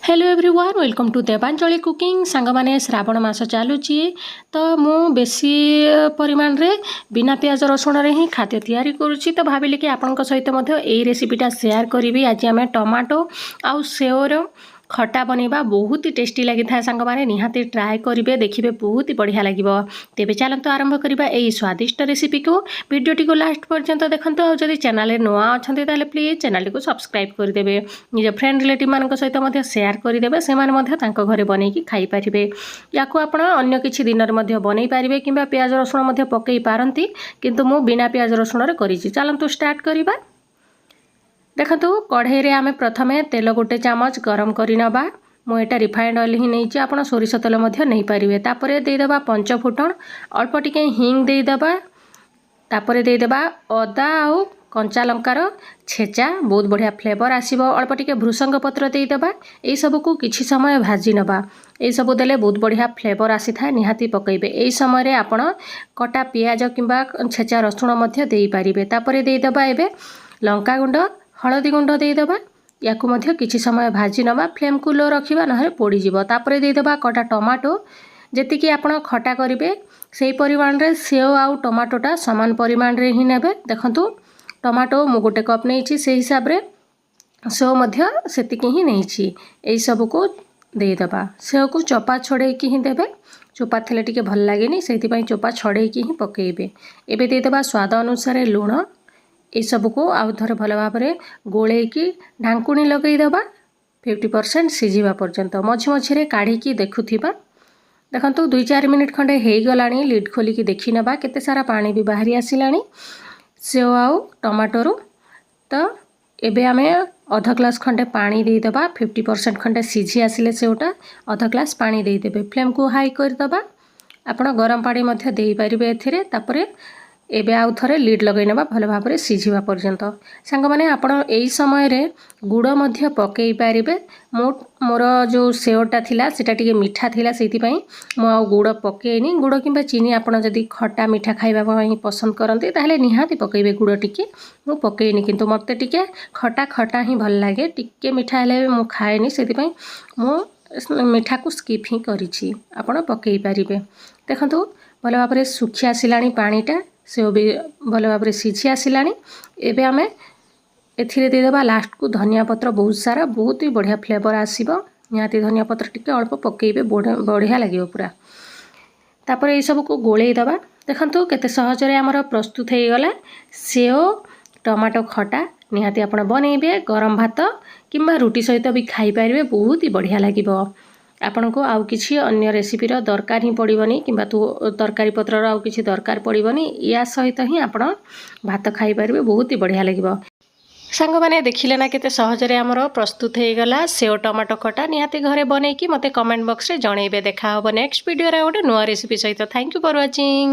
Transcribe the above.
Hello everyone welcome to Devanchali cooking song माने श्रावण मास चलुची तो मु बेसी परिमाण रे बिना प्याज रसुण रे ही खाद्य तैयारी करुची तो भाविली कि आपन सहित यही रेसिपीटा शेयर करी। आज आम टमाटो आउ सेओर खटा बनवा बहुत ही टेस्टी लगी था सांग माने निहाती ट्राए करेंगे देखिए बहुत ही बढ़िया लगे। तेबे चलते आरंभ करवा यही स्वादिष्ट रेसिपी को वीडियोटी को लास्ट पर्यंत देखते और जब चैनल नुआ अच्छा ताले प्लीज चैनल को सब्सक्राइब करदे निज फ्रेंड रिलेटिव मान सहित शेयर करदे से घरे बनईकी खाईपारे या अन्य किसी दिन में बनई पारे कि प्याज रसुण पकई पारती किंतु मु बिना प्याज रसुण कर चलतु स्टार्ट करवा। देखो कढ़ई रे आमे प्रथमे तेल गोटे चामच गरम करनवा मुझे रिफाइंड ऑयल ही नहीं आप सोरिष तेल नहीं पारे तापर देदेबा पंच फुटण अल्प टिके हिंग देदेबा तापर देदेबा अदा आउ कंचा लंकार छेचा बहुत बढ़िया फ्लेवर आसीबो अल्प टिके भृषंग पत्र देदेबा यही सबको किछि समय भाजी नबा यही सब देले बहुत बढ़िया फ्लेवर आसी था निहाती पकईबे। यही समय रे आपण कटा पियाज किंबा छेचा रसुण मध्य देई पारिबे तापर देदेबा एबे लंका गुंड हलदी गुंड देदेबा या किछि समय भाजी नबा फ्लेम को लो रखिबा नहे पोड़ीजिवो तापर देदेबा कटा टमाटो जेतिकी आपण खटा करिवे सेही परिमाण रे सेव आउ टमाटोटा समान परिमाण रे ही नेबे। देखंतु टमाटो मु गोटे कप नहीं से हिसाब रे सेव मध्य सेतिकी ही नहीं एई सब को देदेबा सेव को चोपा छड़े की ही देबे चोपा थले टिके भल लागेनी सेति पई चोपा छड़े की ही पकेइबे। एबे देदेबा स्वाद अनुसार लूण ये सब को आउ थोड़े भल भाव में गोलैकी ढांकुणी लगेदेबा 50% सिझा पर्यंत मझी मझे काढ़ी देखुथिबा। देखंतु 2-4 मिनिट खंडे हो गलानी लिड खोलिकी देखी नबा केते सारा पानी भी बाहरी आसिलानी सेव आउ टमाटोरू। तो एबे आमे अध ग्लास खंडे पानी देदेबा 50% खंडे सिझी आसिले सेवटा अध ग्लास पानी देदेबे फ्लेम को हाई करदेबा आपण गरम पानी मध्य देई पारिबे एथिरे तापरे एबे आउ थरे लीड लगै नेबा भल भाव में सिझिबा पर्यंत। सांग माने आपण एई समय रे गुड़ मध्य पकई पारिबे मोर जो सेवटा थिला सेटा टिके मीठा थिला सेति पई मु आउ गुड़ पकेइनी गुड़ किंबा चीनी आपण जदी खट्टा मीठा खाइबा पई पसंद करंती ताहले निहाती पकेइबे गुड़ टिके मु पकेइनी किंतु मते टिके खट्टा खट्टा ही भल लागे टिके मीठा हेले मु खाएनी सेति पई मु मीठा को स्किप ही करिछि आपण पकेइ पारिबे। देखंतु भल भाव में सुखी आसिलानी पानीटा से भी भल भाव में सिझी आसिलानी एबे आमे एथिरे देदेबा लास्ट को धनिया पत्र बहुत सारा बहुत ही बढ़िया फ्लेवर आसीबो निहाती धनिया पत्र टिके अल्प पकेइबे बढ़िया लागिबो पूरा तापर ए सब को गोळेई दबा। देखंतु केते सहज रे हमर प्रस्तुत हे गला सेओ टमाटो खटा निहाती आपण बनेइबे गरम भात किंबा रुटी सहित भी खाई पारिबे बहुत ही बढ़िया लागिबो। आपण को आउ किसी अन्य रेसिपीर दरकार ही पड़ोनी कि तरकारी पत्रर आउ किसी दरकार पड़ोनी या सहित ही आपण भात खाई पारिबे बहुत ही बढ़िया लगिबो। सांग माने देखिले ना केते सहज रे हमर प्रस्तुत हे गला सेओ टमाटो खटा निहाती घरे बनई कि मते कमेंट बॉक्स रे जणैबे। देखा हो नेक्स्ट वीडियो रे गोटे नुआ रेसिपी सहित। Thank you for watching.